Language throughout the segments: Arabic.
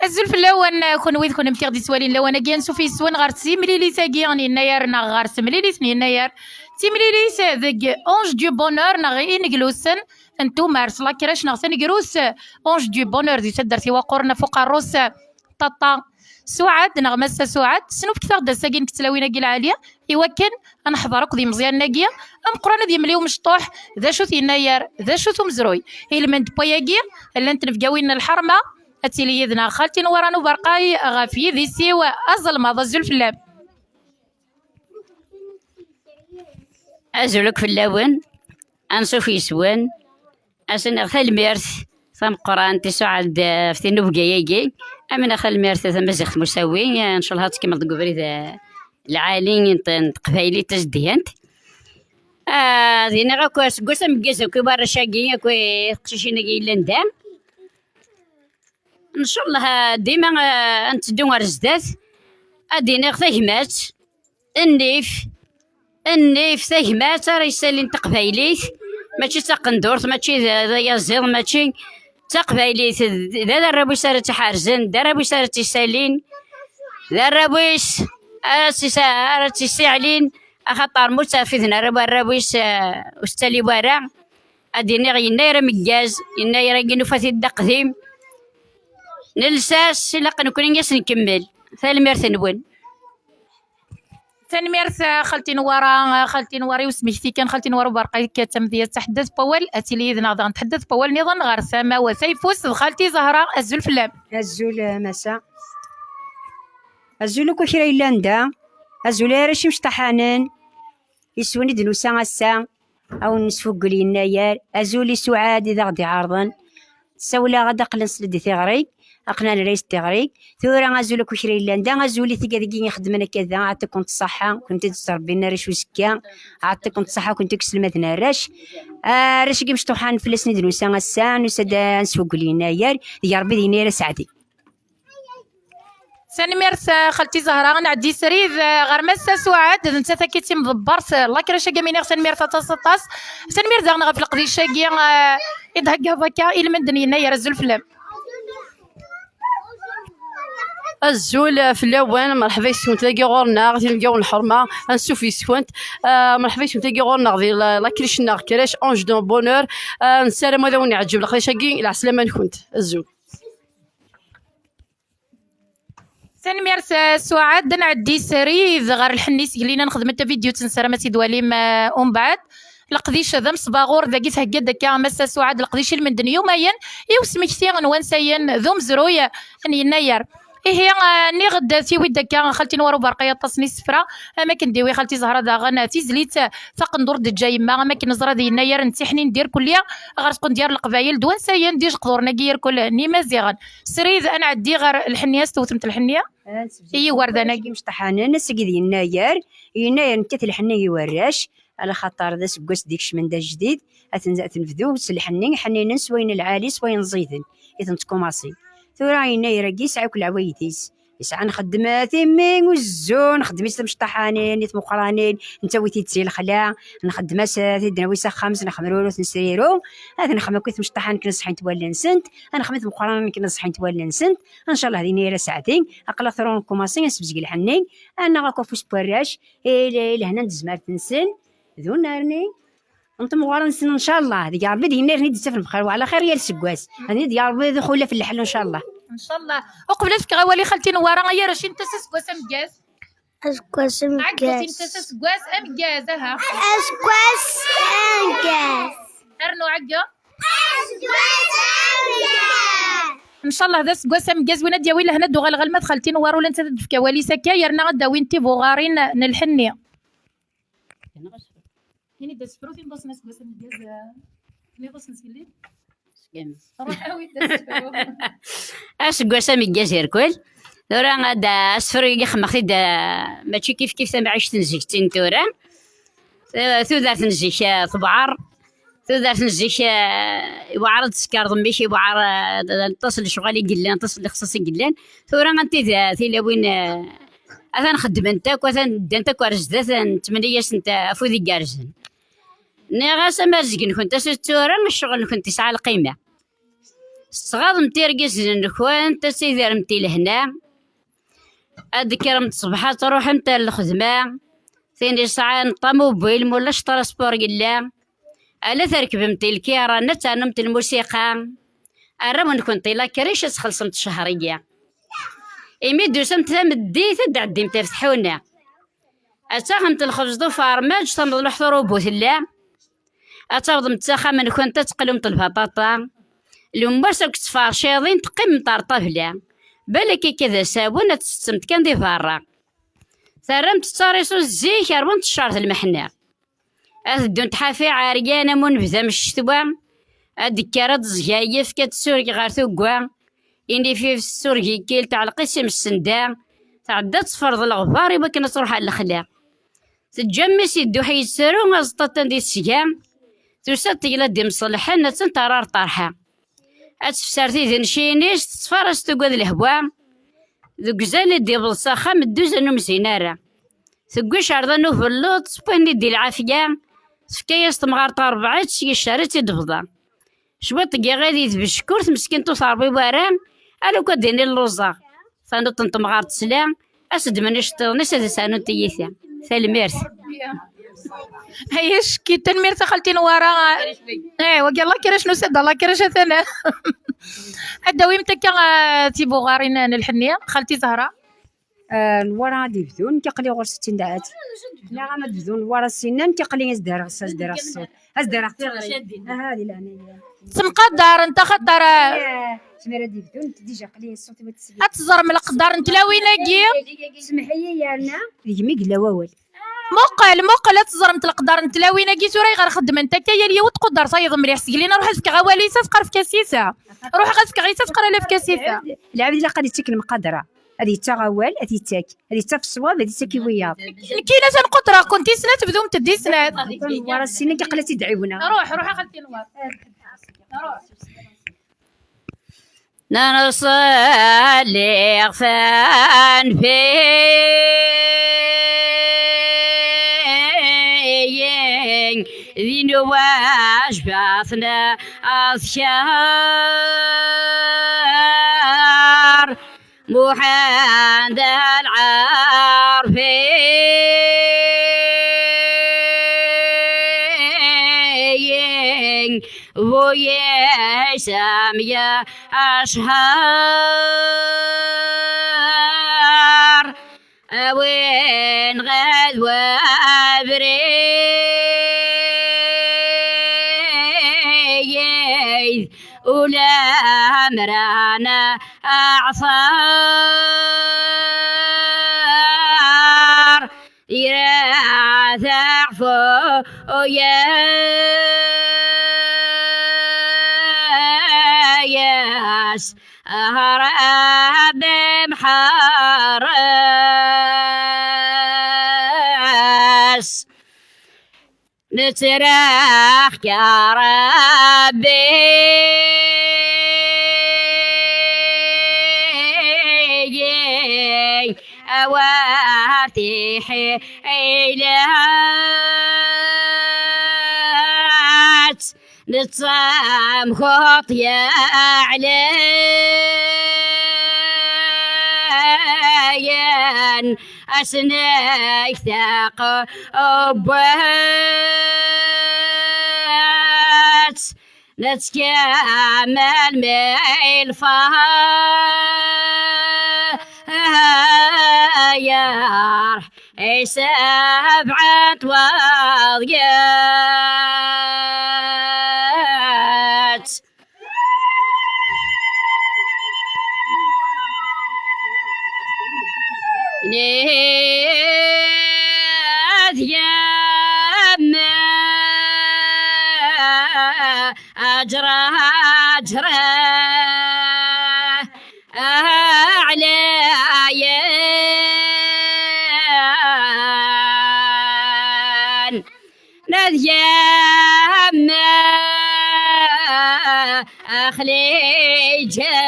الزلف اللون كون ويد كون متيغ دي سوالين لو انا كيان سوفي سوان غار تيمليلي ساكيان يناير نا غار سمليلي يناير تيمليلي ذاك اونج دو بونور ناغي نجلوسن انتو مارس لا كراش نغسن نجروس اونج دو بونور دي تدرتي وقرنا فوق الروس طاطا سعاد نغمس سعاد سنوف كثر دا ساكين كتلاوينا كي العاليه ايوا كان انا حضرك دي مزيان ناقيه ام قرانا دي مليو مشطوح ذا شو يناير ذا شو مزروي المند بوياكي الا انت نفقاوين الحرمه اتيلي يدنا خالتي نورانو برقاي غافي ذي سيوا الظلمه ضجل في اللاب ازولك في اللون انصوف يسوان اسن خال الميرث ثم قران تسعد في النوبقه يجي امين خال الميرث ثم زخ مساوي ان شاء الله كيما تقولي ذا العالين قبايلي تجديانت زين غاكوس قسم قسم كبار شاقين كوي قشينا كي لندام ان شاء الله ديما انت دون رزدات ادينا ثهمات النيف ثهمات راه يسالين تقبايليت ماشي تقندورت ماشي ذا يزيض ماشي تقبايليت ذا الربوش صارت حارزن ذا الربوش صارت يسالين ذا الربوش صارت يسالين خاطر متفذنا الربوش وستالي ورا ادينا يناير مكاز يناير كنوفات الدقديم نلساس لقا نكون ياس نكمل ثالميرث نبون تنميرث خالتي نواري وسميتي كان خالتي نوار برقاي كتمديه تحدث بوال اتيلي اذا نهضر نتحدث بوال نظن غير سما وسيفوس خالتي زهراء الزول فلام الزول مساء الزول كوشرا يلاندا الزول راشي مشطحانن يسوني دنوسا غسا او نسفوق لي النيار الزول سعاد اذا غدي عارضن سولا غدا قلنس لدي ثغري اقنا الرئيس تغريك ثورا غازولك كوشري لاندا غازولي تيكادكي يخدمنا كذا عاد كنت صحه كنت تربي نارش وسكا عاد كنت صحه كنت كسلمت نارش راش كي مشطوحان فلسني دروسا غسان وسدا نسوق لينا يار يا ربي دينير سعدي سنميرث خالتي زهراء نعدي سريد غير مسا سعاد انت ثكيتي مضبرت الله كراشا كامينير سنميرث تصطاس سنميرث غنغ في القضيه كي يدهكا فكا الى من دنيا يا رزول فلام الزول في اللون مرحبا يسون تلاقي غورنا غادي نلقاو الحرمه نشوف يسكنت مرحبا يسون تلاقي غورنا غادي لاكريش ناغ كلاش اونج دون بونور نسالم هذا وني عجب الخريشه كي العسلامه نكونت الزول سنميرث سعاد نعدي سريد غير الحنيس قلينا نخدم حتى فيديو تنسى ما تيدواليم ومن بعد القديش هذا مصباغور ذاكي تهكا داكا مسا سعاد القديش المندن يوميا يوسمكتي نوانساين ذو مزرويا يناير هي ني غدا تيوي داكا خالتي نوار برقيه تصني السفره ما كنديوي خالتي زهره داغن تيزليت فقندور دجاي ما كنزرا دي يناير نتحني ندير كليا غير تكون ديال القبايل دوان سايا ندير قدورنا كير كل ني مزيغن سريد انا عدي غير الحنيه استوتمت الحنيه هي ورده انا كي مشطحانه نسقي يناير نتات الحنيه وراش على خاطر ذا سكوس ديكش من دا جديد تنفذو سلحني حنين سوين العالي سوين زيدن اذا تكوماسي ثورا يناير كي يسعى كل عوايديس يسعى نخدم ثمين والزون نخدم مشطحانين يتمقرانين نتويتي تسيل الخلا نخدم ثدنا ويسا خمس نخمرو نسريرو هذا نخدم كويت مشطحان كنصحين تولي نسنت انا خدمت مقران كنصحين تولي نسنت ان شاء الله هذه نيره ساعتين اقلا ثرون كوماسي نسبزق الحنين انا غاكو فوس بوراش لهنا ندزمار تنسن ذو نارني انت مغارن نسن ان شاء الله هذه يا ربي دينار نيد تسافر بخير وعلى خير يا السكواس هذه يا ربي دخوله في الحل ان شاء الله ان شاء الله وقبل فيك غوالي خالتي نواره غير راشي انت سكواس امكاز اسكواس عقلتي انت سكواس امكاز ها اسكواس امكاز ارنو عقا اسكواس امكاز ان شاء الله ذا سكواس امكاز وين دياوي لهنا دو غالغال ما دخلتي نوار ولا انت تدفكا والي سكا يرنا غدا وين تي بوغارين نلحنيه يعني دا سفروتي نبص ناس سكواس امكاز نبص نسكلي اسكواس امكاز يركل ثورا غادا اسفري خمختي دا ماشي كيف ثما عشت نزيكتين ثورا ثودارت نزيك طبعار ثودارت نزيك وعرض سكار ضميشي وعر تصل شغالي قلان تصل خصصي قلان ثورا غنتي ذا وين اثان خدم انتك واثان دانتك ورزدات تمنية سنت فوذي كارزن نغاس مازق كنت ستورا الشغل كنت تسعى القيمة صغار متيرقس نكوان تسيدي رمتي لهنا أذكر متصبحات تروح متى الخدمة ثاني ساعة طوموبيل مولاش تراسبور قلا ألا تركب متي الكيرا نتعلمت الموسيقى أرمون كنت لا كريش خلصمت شهرية إمي دوسمت ثمدي تدعدي متفتحونا أتاخمت الخبز دو فارماج تنضل حضرو بوثلا أتاخد متساخة من كنت تقلمت البطاطا الأمبارسة كنت فارشيضين تقيم طرطبلة بالك كذا سابونة تستمت كان دي فارا ثرمت تاريسو الزيك أربون تشارت المحنة أثدون تحافي عاريانا منبذا مش الشتوى أدكارات زجايف كتسوري غار ثوقوا إني في السوري كيل تاع القسم السندا تعدات تفرض الغبار يبا كنا تروح على الخلا تجمس يدو حي السارو غازطة دي السيام توسات تقلا دي مصلحة نتن ترار طرحة أتفسرتي ذي نشينيش تتفرس تقود الهوا ذو قزال دي بلصاخة مدوز أنو مزينارة ثقوش عرضا نو فلوط سبويني دي العافية سفكايا ستمغارطة ربعة تشي الشارة دفضة شبط قيا غادي بشكور مسكين تو صاربي وارام ألو كديني اللوزة فانو تنتمغار تسلام أسد منيش تغنيش هذا سانو تيثا سالميرث هيش كي تنمير خالتي نوارا ايه وقال الله كراش نسد الله كراش اثنا الدوي متكا تيبو غارين الحنيه خالتي زهره نورا غادي بدون كيقلي غور 60 دعات لا غا بدون ورا السنان كيقلي ازدرا الصوت ازدرا هذه لا تنقدر انت خطر سميرة دي بدون ديجا قلي الصوت ما تسمع اتزر من القدر انت لا وين سمحي يا لنا يجمي قلا واول مقل تزر من القدر انت لا وين جيت وراي غير خدم انت كيا لي وتقدر صايد مليح سقلينا روح اسك غواليسه تقرا في كاسيسه روح غاسك غيسه تقرا لا في كاسيسه العبد اللي قد تاك المقدره هذه تا غوال هذه تاك هذه تا في الصواب هذه تاكي وياض كاينه تنقدره كنتي سنات بدوم تدي سنات ورا السنين كيقلا تدعيونا روح اخلتي نوار روح نصلي غفان في ذي نواش بعثنا أذكار محمد العارفين ويسام يا أشهار وين غدوة بريد ولا مرانا أعصار يراثع فويا ياس أهرب محارس نتراخ يا ربي أواتي حيلات نتصام خطيا عليا أسناك ثاق أبوات نتكامل ميل فاير سبعة وضيات يما أجرى عليا نذيما أخليجا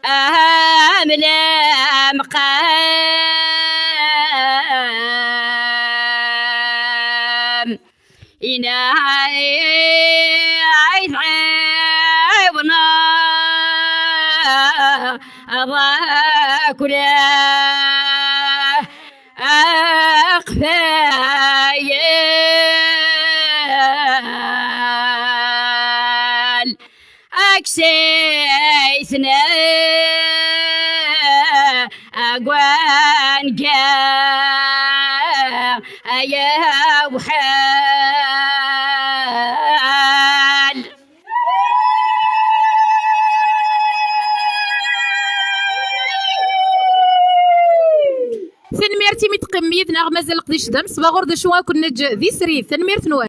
أملا مقام إنا عيد أضاك ولا أقفايل أكسيثنا أقوان قا يا وحال ثنميرتي متقميد نغ مازال قديش دمس باغور دا شوا كنا ذي سريف ثنميرت نوار